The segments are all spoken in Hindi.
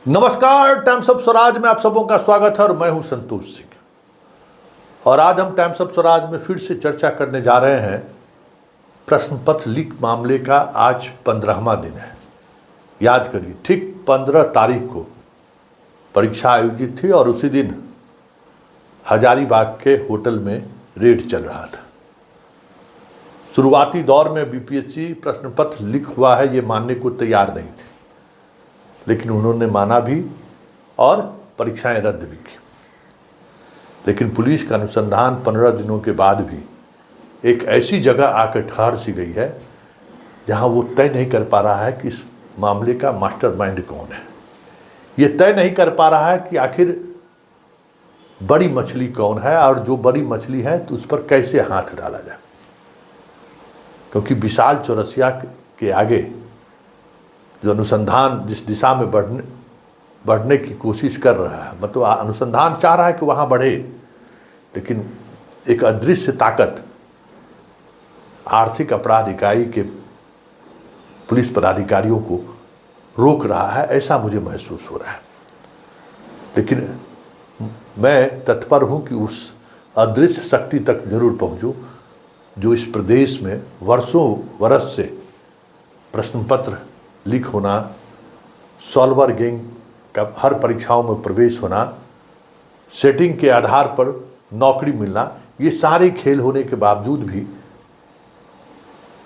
नमस्कार, टाइम्स ऑफ स्वराज में आप सबों का स्वागत है और मैं हूं संतोष सिंह। और आज हम टाइम्स ऑफ स्वराज में फिर से चर्चा करने जा रहे हैं प्रश्न पत्र लीक मामले का। आज 15वां दिन है। याद करिए, ठीक 15 तारीख को परीक्षा आयोजित थी और उसी दिन हजारीबाग के होटल में रेड चल रहा था। शुरुआती दौर में बीपीएससी प्रश्न पत्र लीक हुआ है ये मानने को तैयार नहीं थे, लेकिन उन्होंने माना भी और परीक्षाएं रद्द भी की। लेकिन पुलिस का अनुसंधान 15 दिनों के बाद भी एक ऐसी जगह आकर ठहर सी गई है जहां वो तय नहीं कर पा रहा है कि इस मामले का मास्टरमाइंड कौन है। ये तय नहीं कर पा रहा है कि आखिर बड़ी मछली कौन है और जो बड़ी मछली है तो उस पर कैसे हाथ डाला जाए, क्योंकि विशाल चौरसिया के आगे जो अनुसंधान जिस दिशा में बढ़ने की कोशिश कर रहा है, मतलब अनुसंधान चाह रहा है कि वहाँ बढ़े, लेकिन एक अदृश्य ताकत आर्थिक अपराध इकाई के पुलिस पदाधिकारियों को रोक रहा है, ऐसा मुझे महसूस हो रहा है। लेकिन मैं तत्पर हूँ कि उस अदृश्य शक्ति तक जरूर पहुँचूँ जो इस प्रदेश में वर्षों बरस से प्रश्न पत्र लीक होना, सॉल्वर गैंग का हर परीक्षाओं में प्रवेश होना, सेटिंग के आधार पर नौकरी मिलना, ये सारे खेल होने के बावजूद भी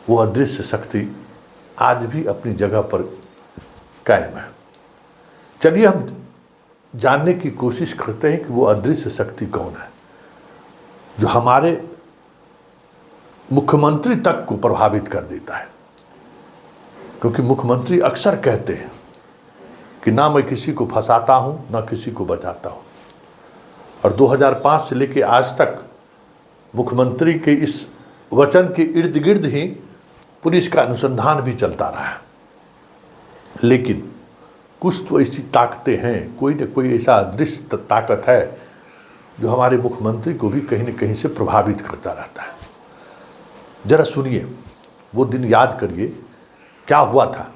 वो अदृश्य शक्ति आज भी अपनी जगह पर कायम है। चलिए हम जानने की कोशिश करते हैं कि वो अदृश्य शक्ति कौन है जो हमारे मुख्यमंत्री तक को प्रभावित कर देता है। क्योंकि मुख्यमंत्री अक्सर कहते हैं कि ना मैं किसी को फंसाता हूं ना किसी को बचाता हूं, और 2005 से लेकर आज तक मुख्यमंत्री के इस वचन के इर्द गिर्द ही पुलिस का अनुसंधान भी चलता रहा है। लेकिन कुछ तो ऐसी ताकतें हैं, कोई न कोई ऐसा अदृश्य ताकत है जो हमारे मुख्यमंत्री को भी कहीं न कहीं से प्रभावित करता रहता है। जरा सुनिए, वो दिन याद करिए क्या हुआ था।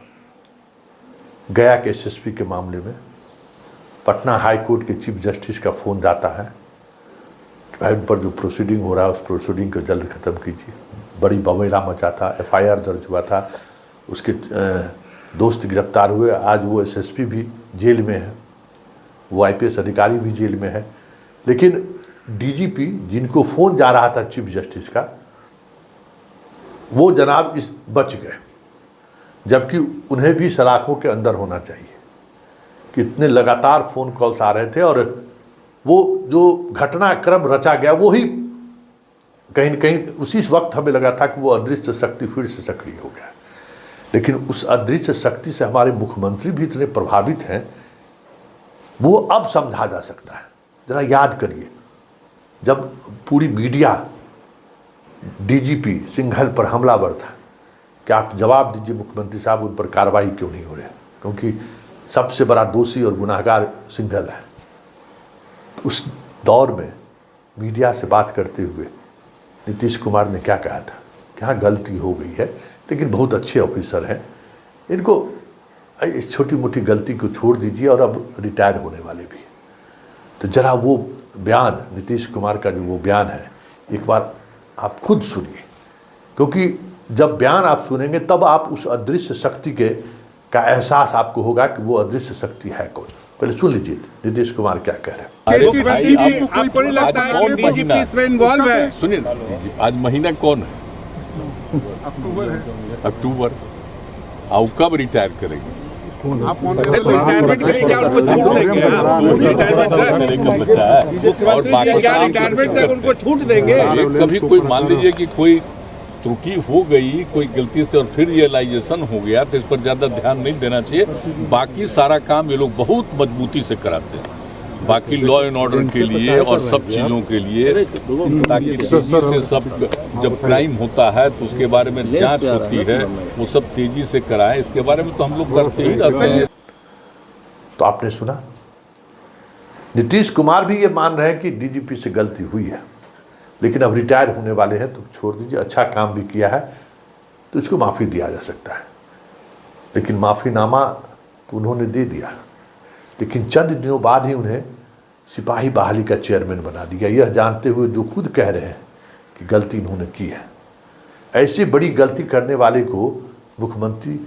गया के एसएसपी के मामले में पटना हाई कोर्ट के चीफ जस्टिस का फ़ोन जाता है कि भाई उन पर जो प्रोसीडिंग हो रहा है उस प्रोसीडिंग को जल्द ख़त्म कीजिए। बड़ी बवेला मचा था, एफआईआर दर्ज हुआ था, उसके दोस्त गिरफ्तार हुए, आज वो एसएसपी भी जेल में है, वो आईपीएस अधिकारी भी जेल में है। लेकिन डीजीपी जिनको फ़ोन जा रहा था चीफ जस्टिस का, वो जनाब बच गए, जबकि उन्हें भी सलाखों के अंदर होना चाहिए। कितने लगातार फ़ोन कॉल्स आ रहे थे और वो जो घटनाक्रम रचा गया वो ही कहीं न कहीं उसी वक्त हमें लगा था कि वो अदृश्य शक्ति फिर से सक्रिय हो गया। लेकिन उस अदृश्य शक्ति से हमारे मुख्यमंत्री भी इतने प्रभावित हैं, वो अब समझा जा सकता है। जरा याद करिए, जब पूरी मीडिया डीजीपी सिंघल पर हमलावर था कि आप जवाब दीजिए मुख्यमंत्री साहब, उन पर कार्रवाई क्यों नहीं हो रही, क्योंकि सबसे बड़ा दोषी और गुनाहगार सिंघल है। उस दौर में मीडिया से बात करते हुए नीतीश कुमार ने क्या कहा था कि हाँ गलती हो गई है, लेकिन बहुत अच्छे ऑफिसर हैं, इनको इस छोटी मोटी गलती को छोड़ दीजिए और अब रिटायर होने वाले भी। तो जरा वो बयान नीतीश कुमार का जो वो बयान है एक बार आप खुद सुनिए, क्योंकि जब बयान आप सुनेंगे तब आप उस अदृश्य शक्ति का एहसास आपको होगा कि वो अदृश्य शक्ति है कौन। पहले सुन लीजिए नीतीश कुमार क्या कह रहे हैं। आपको नहीं लगता है कि डीजीपी इसमें इन्वॉल्व है? सुनिए, आज महीना कौन है? अक्टूबर। आओ कब रिटायर करेंगे? रिटायरमेंट के लिए क्या उनको छूट देंगे? और रिटायरमेंट तक उनको छूट देंगे? कभी कोई मान लीजिए कि कोई त्रुटि हो गई, कोई गलती से और फिर रियलाइजेशन हो गया तो इस पर ज़्यादा ध्यान नहीं देना चाहिए। बाकी सारा काम ये लोग बहुत मजबूती से कराते हैं, बाकी लॉ एंड ऑर्डर के लिए और सब चीज़ों के लिए, ताकि तेजी से सब जब क्राइम होता है तो उसके बारे में जांच होती है, वो सब तेजी से कराएं। इसके बारे में तो हम लोग करते ही रहते हैं। तो आपने सुना, नीतीश कुमार भी ये मान रहे हैं कि डीजीपी से गलती हुई है, लेकिन अब रिटायर होने वाले हैं तो छोड़ दीजिए, अच्छा काम भी किया है तो इसको माफ़ी दिया जा सकता है। लेकिन माफ़ीनामा तो उन्होंने दे दिया, लेकिन चंद दिनों बाद ही उन्हें सिपाही बहाली का चेयरमैन बना दिया, यह जानते हुए जो खुद कह रहे हैं कि गलती इन्होंने की है। ऐसी बड़ी गलती करने वाले को मुख्यमंत्री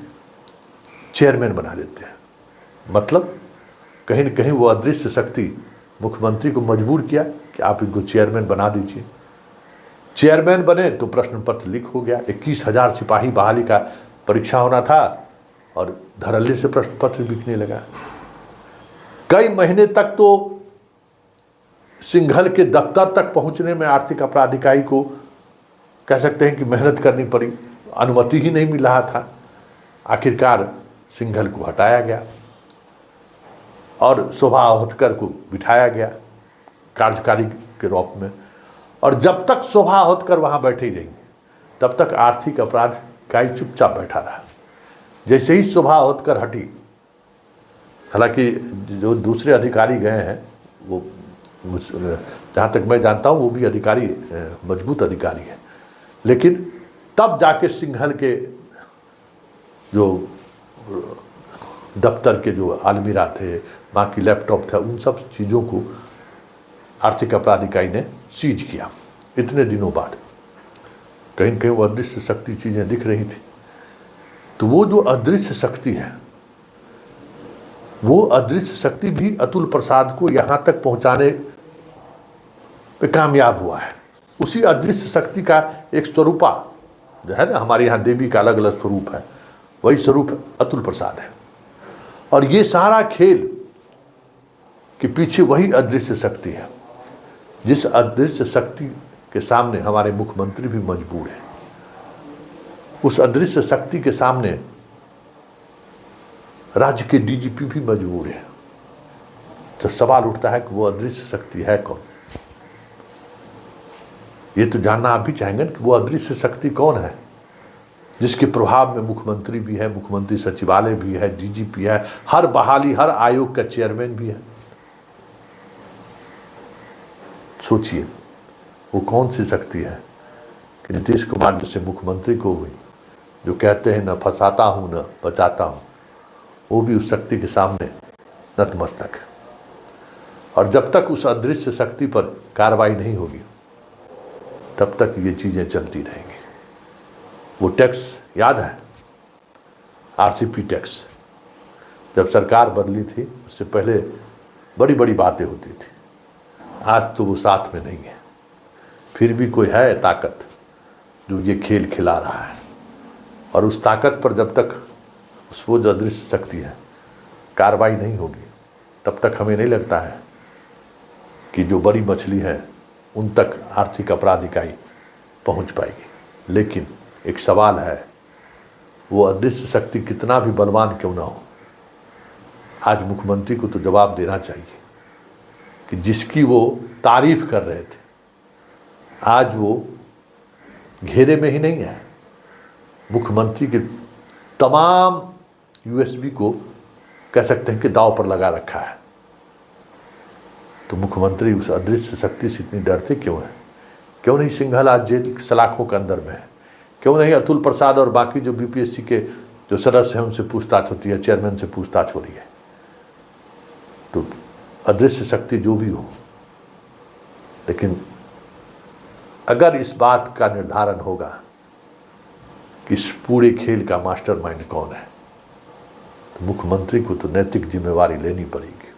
चेयरमैन बना देते हैं। मतलब कहीं न कहीं वो अदृश्य शक्ति मुख्यमंत्री को मजबूर किया कि आप इनको चेयरमैन बना दीजिए। चेयरमैन बने तो प्रश्न पत्र लीक हो गया। 21,000 सिपाही बहाली का परीक्षा होना था और धड़ल्ले से प्रश्न पत्र बिकने लगा। कई महीने तक तो सिंघल के दफ्तर तक पहुंचने में आर्थिक अपराध इकाई को कह सकते हैं कि मेहनत करनी पड़ी, अनुमति ही नहीं मिल रहा था। आखिरकार सिंघल को हटाया गया और शोभा अहोतकर को बिठाया गया कार्यकारी के रूप में। और जब तक शोभा अहोतकर वहाँ बैठे रही तब तक आर्थिक अपराध इकाई चुपचाप बैठा रहा। जैसे ही शोभा अहोतकर हटी, हालांकि जो दूसरे अधिकारी गए हैं वो जहाँ तक मैं जानता हूँ वो भी अधिकारी मजबूत अधिकारी है, लेकिन तब जाके सिंघल के जो दफ्तर के जो अलमीरा थे, बाकी लैपटॉप था, उन सब चीज़ों को आर्थिक अपराध इकाई ने सीज किया। इतने दिनों बाद कहीं न कहीं वो अदृश्य शक्ति चीज़ें दिख रही थी। तो वो जो अदृश्य शक्ति है, वो अदृश्य शक्ति भी अतुल प्रसाद को यहाँ तक पहुँचाने पे कामयाब हुआ है। उसी अदृश्य शक्ति का एक स्वरूपा जो है ना, हमारे यहाँ देवी का अलग अलग स्वरूप है, वही स्वरूप अतुल प्रसाद है। और ये सारा खेल के पीछे वही अदृश्य शक्ति है, जिस अदृश्य शक्ति के सामने हमारे मुख्यमंत्री भी मजबूर हैं। उस अदृश्य शक्ति के सामने राज्य के डीजीपी भी मजबूर है। तो सवाल उठता है कि वो अदृश्य शक्ति है कौन? ये तो जानना आप भी चाहेंगे कि वो अदृश्य शक्ति कौन है, जिसके प्रभाव में मुख्यमंत्री भी है, मुख्यमंत्री सचिवालय भी है, डीजीपी है, हर बहाली हर आयोग का चेयरमैन भी है। सोचिए वो कौन सी शक्ति है कि नीतीश कुमार जैसे मुख्यमंत्री को हुई, जो कहते हैं न फंसाता हूं न बचाता हूं, वो भी उस शक्ति के सामने नतमस्तक है। और जब तक उस अदृश्य शक्ति पर कार्रवाई नहीं होगी तब तक ये चीज़ें चलती रहेंगी। वो टैक्स याद है, आरसीपी टैक्स, जब सरकार बदली थी उससे पहले बड़ी बड़ी बातें होती थी। आज तो वो साथ में नहीं है। फिर भी कोई है ताकत जो ये खेल खिला रहा है, और उस ताकत पर जब तक उस वो जो अदृश्य शक्ति है कार्रवाई नहीं होगी तब तक हमें नहीं लगता है कि जो बड़ी मछली है उन तक आर्थिक अपराध इकाई पहुंच पाएगी। लेकिन एक सवाल है, वो अदृश्य शक्ति कितना भी बलवान क्यों ना हो, आज मुख्यमंत्री को तो जवाब देना चाहिए कि जिसकी वो तारीफ कर रहे थे आज वो घेरे में ही नहीं है। मुख्यमंत्री के तमाम यूएसबी को कह सकते हैं कि दांव पर लगा रखा है। तो मुख्यमंत्री उस अदृश्य शक्ति से इतनी डरते क्यों है? क्यों नहीं सिंघल आज जेल सलाखों के अंदर में है? क्यों नहीं अतुल प्रसाद और बाकी जो बीपीएससी के जो सदस्य हैं उनसे पूछताछ होती है, चेयरमैन से पूछताछ हो रही है? तो अदृश्य शक्ति जो भी हो, लेकिन अगर इस बात का निर्धारण होगा कि इस पूरे खेल का मास्टरमाइंड कौन है, तो मुख्यमंत्री को तो नैतिक जिम्मेवारी लेनी पड़ेगी।